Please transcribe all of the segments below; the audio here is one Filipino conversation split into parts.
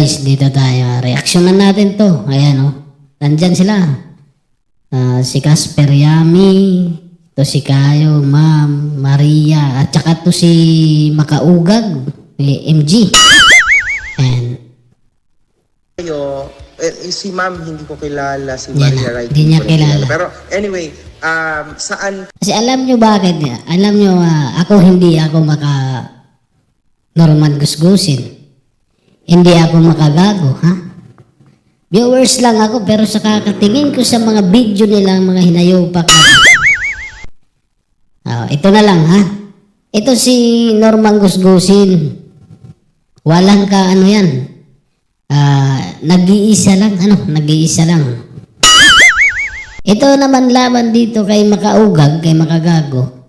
guys, dito tayo. Reaksyonan natin to. Ayan o. Nandyan sila. Si Casper Yami. To si Kayo, Ma'am, Maria. At saka to si Makaugag. MG. And si Ma'am hindi ko kilala, si Yan, Maria Wright hindi niya ko rin kilala. Pero anyway, saan kasi alam nyo bakit? Alam nyo, hindi ako Norman gusgusin. Hindi ako makagago, ha? Viewers lang ako, pero sa kakatingin ko sa mga video nila, mga hinayupak na. Ito na lang, ha? Ito si Norman gusgusin. Walang yan. Nag-iisa lang, nag-iisa lang. Ito naman laban dito kay Makaugag, kay Makagago.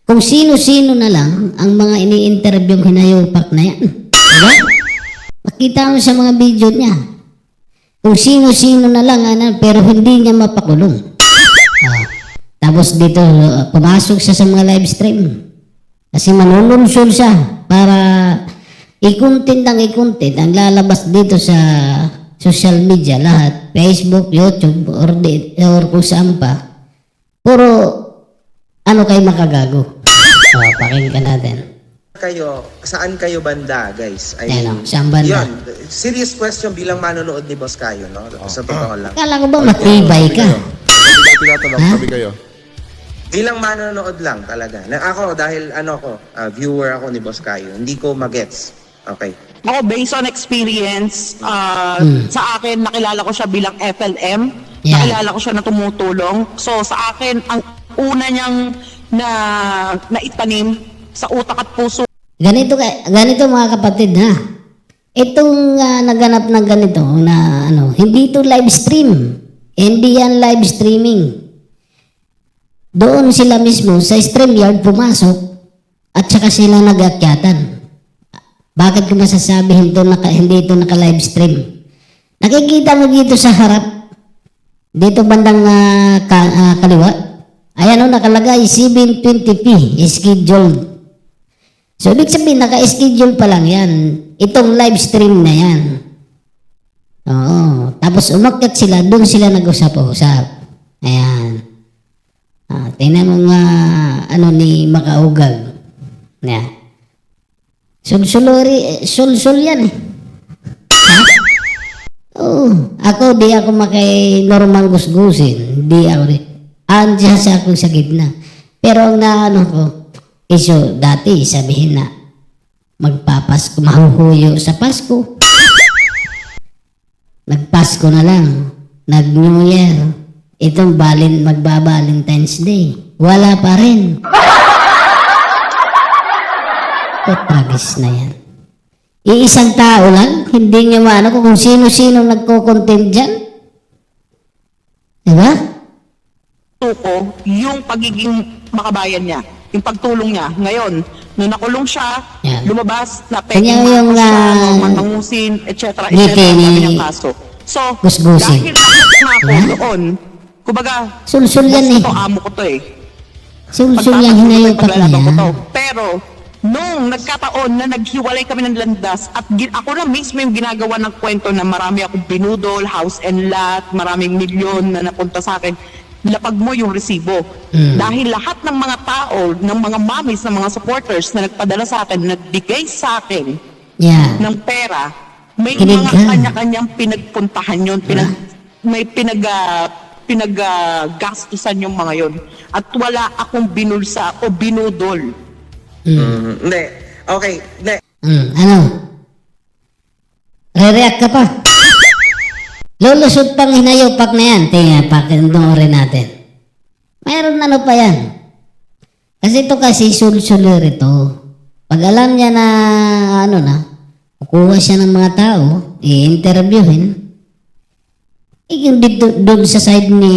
Kung sino-sino na lang ang mga ini-interview hinayupak na yan. Diba? Makita mo sa mga video niya. Kung sino-sino na lang, pero hindi niya mapakulong. Tapos dito, pumasok siya sa mga live stream. Kasi manununsul siya para i-content ang lalabas dito sa social media lahat. Facebook, YouTube, or kung saan pa. Puro kay Makagago. Pakinggan natin. Saan kayo banda, guys? Saan banda? Yun, serious question bilang manonood ni Boss Kayo, no? Sa totoo lang. Kala ko ba matibay ka? Hindi ko tinatanong, sabi kayo. Bilang manonood lang talaga. Ako, dahil viewer ako ni Boss Kayo, hindi ko magets. Okay. Ako, based on experience, sa akin, nakilala ko siya bilang FLM. Yeah. Nakilala ko siya na tumutulong. So, sa akin, ang una niyang naitanim sa utak at puso. Ganito mga kapatid, ha? Itong naganap ng ganito na hindi ito live stream. Hindi yan live streaming. Doon sila mismo sa StreamYard pumasok at saka sila nag-akyatan. Bakit ko masasabi hindi ito naka-live stream? Nakikita mo dito sa harap, dito bandang kaliwa, ayan nakalagay 720p, scheduled. So, ibig sabihin, naka-schedule pa lang yan. Itong live stream na yan. Oo. Tapos umakyat sila, doon sila nag-usap-usap. Ayan. Tingnan mo nga, ni Makaugag. Ayan. Sul yan eh. Ha? Oo. Ako, di ako Norman gusgusin. Di ako rin. Andiyan sa ako sa gitna. Pero ang ko, iso, dati sabihin na magpapasko, mahuhuyo sa Pasko. Nagpasko na lang. Nag-New Year. Itong magba-Valentine's Day. Wala pa rin. Tragis na yan. Iisang tao lang, hindi niya kung sino-sino nagko-content dyan. Diba? Ko yung pagiging makabayan niya, yung pagtulong niya. Ngayon, nung nakulong siya, Yan. lumabas na Kanya peking yung, siya, mangungusin, etc. ngiti ni Kanyang kaso. So, Gusgusin. dahil nakita na ako doon, kumbaga, Sulsul yan eh. ito, amo ko to eh. Sulsul yan hinayupak na Paglalaban ko to. yan. Pero, nung nagkataon na naghiwalay kami ng landas at ako na mismo yung ginagawa ng kwento na marami akong binudol, house and lot, maraming milyon na napunta sa akin, lapag mo yung resibo. Dahil lahat ng mga tao, ng mga mommies, ng mga supporters na nagpadala sa akin, nagbigay sa akin Yeah. ng pera, may Kinig mga ka. kanya-kanyang pinagpuntahan yun, may pinaggastusan yung mga yun. At wala akong binulsa o binudol. Hindi. Okay. Hindi. Re-react ka pa. Lulusot pang hinayupak na yan. Tingnan, pakinoorin natin. Mayroon pa yan. Kasi ito sulsulir ito. Pag alam niya na, kukuha siya ng mga tao, i-interviewin, yung doon sa side ni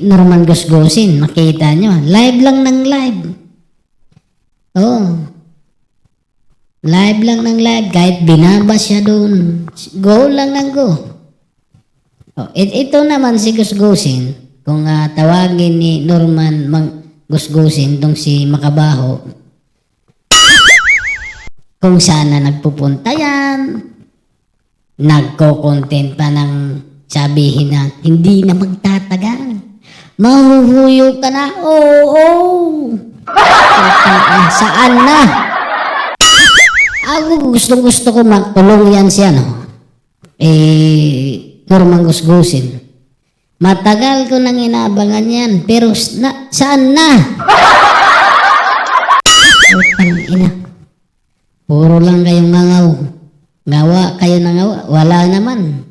Norman gusgusin, makita nyo, live lang ng live. Oo. Live lang ng live, kahit binabas siya doon. Go lang ng go. Ito naman si gusgusin, kung tawagin ni Norman gusgusin itong si Makabaho, kung saan na nagpupunta yan, nagko-content pa ng sabihin na hindi na magtatagal. Mahuhuyo ka na. Oo. Saan na? Ako gusto ko makulong yan siya, no? Norman Gusgusin. Matagal ko nang inaabangan yan, pero saan na? Utang ina. Puro lang kayong nangaw. Ngawa kayo nangawa. Wala naman.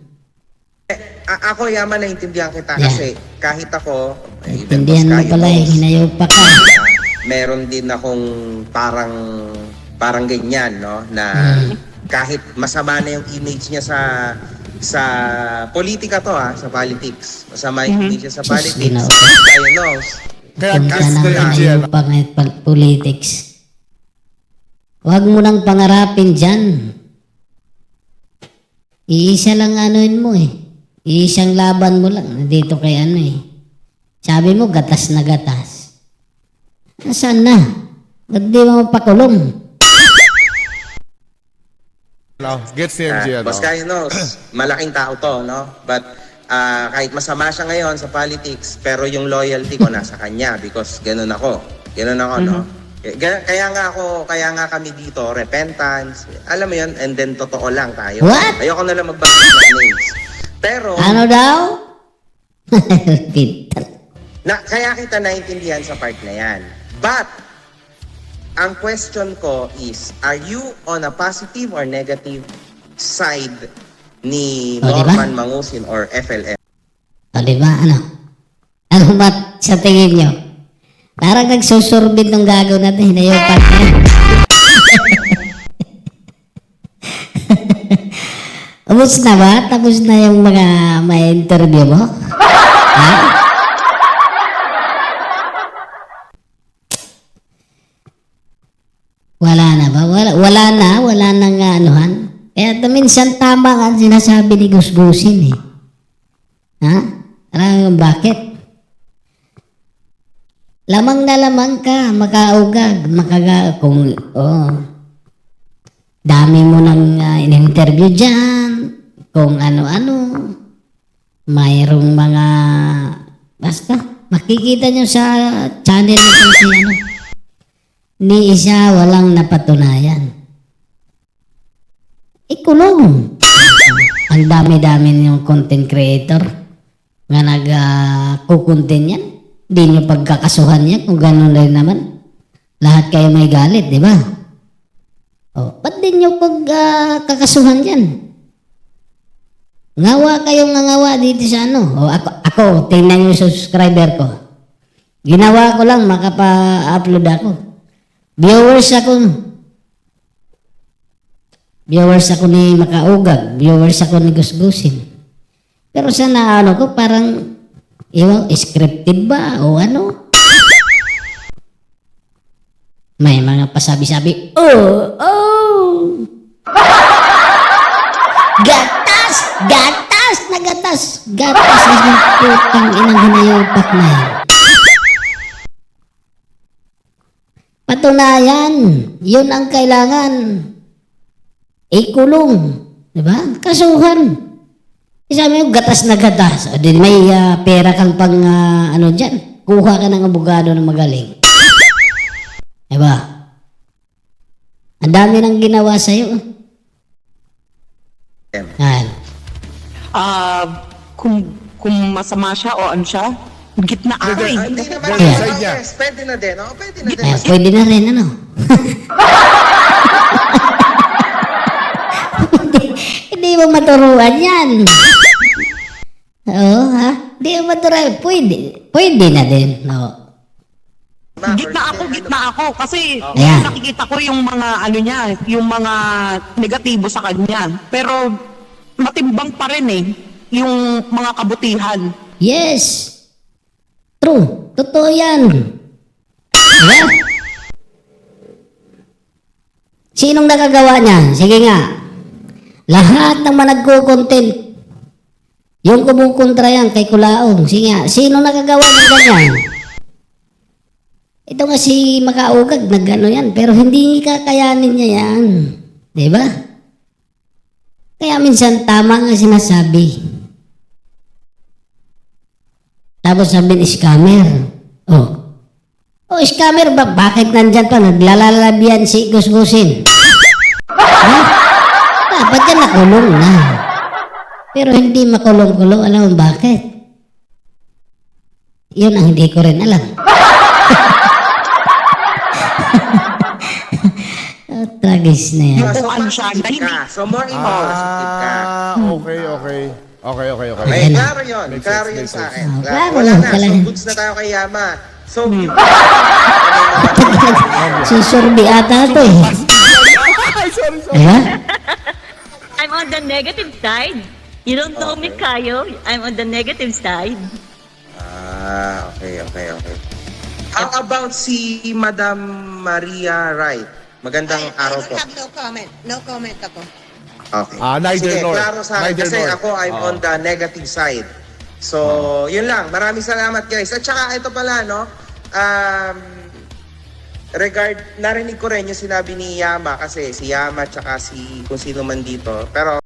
Ako yaman, naintindihan kita Yeah. kasi kahit ako, Intindihan mo pala eh. Hinayaw pa ka. meron din akong parang ganyan, no? Na kahit masama na yung image niya sa politika to, sa politics. Masama yung image niya sa Sus, politics. Ginoo. Tayo knows. Kaya Punta guess na na ang yan, hinayaw pa kahit politics. Huwag mo nang pangarapin dyan. Iisa lang anuin mo eh. Iisang laban mo lang. Dito kay ano eh. Sabi mo, gatas na gatas. Nasaan na? Ba't di mo pakulong? no? Gets ni MJ, ano? Boss Kayo knows, malaking tao to, no? But kahit masama siya ngayon sa politics, pero yung loyalty ko nasa kanya because ganun ako. Ganun ako, no? Kaya nga kami dito, repentance, alam mo yun, and then totoo lang tayo. What? Ayoko na lang magbanggit ng names. Pero, Ano daw? Peter. kaya kita naintindihan sa part na yan. But, ang question ko is, are you on a positive or negative side ni O, diba? Norman Mangusin or FLM? O, diba? Ano? Ano ba sa tingin nyo? Parang nagsusurbid ng gagaw natin. Hinayaw pa na. Tapos na ba? Tapos na yung mga may interview mo? Ha? Wala na ba? Wala na nga anuhan. Kaya minsan tama nga ang sinasabi ni Gusgusin eh. Ha? Alam mo bakit? Lamang na lamang ka, makaugag, dami mo nang in-interview dyan, kung ano-ano, mayroong mga, basta, makikita nyo sa channel nito si ni isa walang napatunayan. Ikulong. Ang dami-dami yung content creator nga nag-kukontent yan. Di nyo pagkakasuhan niya kung gano'n rin naman. Lahat kayo may galit, di ba? O, ba't di nyo pagkakasuhan yan? Ngawa kayong ngawa dito sa ano. O, ako tingnan yung subscriber ko. Ginawa ko lang, makapa-upload ako. Viewers ako ni Makaugag. Viewers ako ni Gusgusin. Pero sa naano ko, parang scripted ba o ano? May mga pasabi-sabi, gatas na gatas na yung putang inang hinayopak na yan. Patunayan, yun ang kailangan. Ikulong, di ba? Kasuhan. Sabi mo, gatas na gatas. O, di may pera kang pang ano dyan. Kuha ka ng abogado na magaling. Diba? Ang dami nang ginawa sa'yo. Yan. Kung masama siya o ano siya, gitna ako eh. Hindi naman. Yeah. Oh, yes, pwede na din. Oh, pwede na din. Ayan, pwede na rin, ano? Hindi mo maturuan yan. Oo, ha? Hindi mo maturuan. Pwede na din. No. Gitna ako kasi Ayan. nakikita ko yung mga ano niya, yung mga negatibo sa kanya. Pero matimbang pa rin eh yung mga kabutihan. Yes. True. Totoo yan. Diba? Sinong nakagawa niya? Sige nga. Lahat ng mga nagko-content. Yung kumukontra yan kay Kulaong. Sige nga. Sino nakagawa ng ganyan? Ito nga si Makaugag, nag-ano yan. Pero hindi kakayanin niya yan. Diba? Kaya minsan tama nga sinasabi. Tapos sabi ni scammer. Oh, scammer ba? Bakit nandyan pa? Naglalalabian si Gusgusin. Ha? Dapat yan nakulong na. Pero hindi makulong-kulong. Alam mo bakit? Yun ang hindi ko rin alam. Tragis na yan. So, Ano siya, positive ka. So, more in positive ka. Okay. Okay, Ayan na. klaro yun. Makes Klaro sense, yun makes sa akin. sense. Klaro. Klaro, Wala na. So, talaga. goods na tayo kay Yama. So, Si Sorbi ata to eh. Diba? I'm on the negative side. You don't know me, Kayo. I'm on the negative side. Okay. How about si Madam Maria Wright? Magandang araw po. I have no comment. No comment ako. Okay. Neither Sige, nor. klaro sa akin Neither kasi nor. ako I'm on the negative side. So, yun lang. Maraming salamat guys. At saka ito pala, no? Narinig ko rin yung sinabi ni Yama kasi si Yama at saka si kung sino man dito. Pero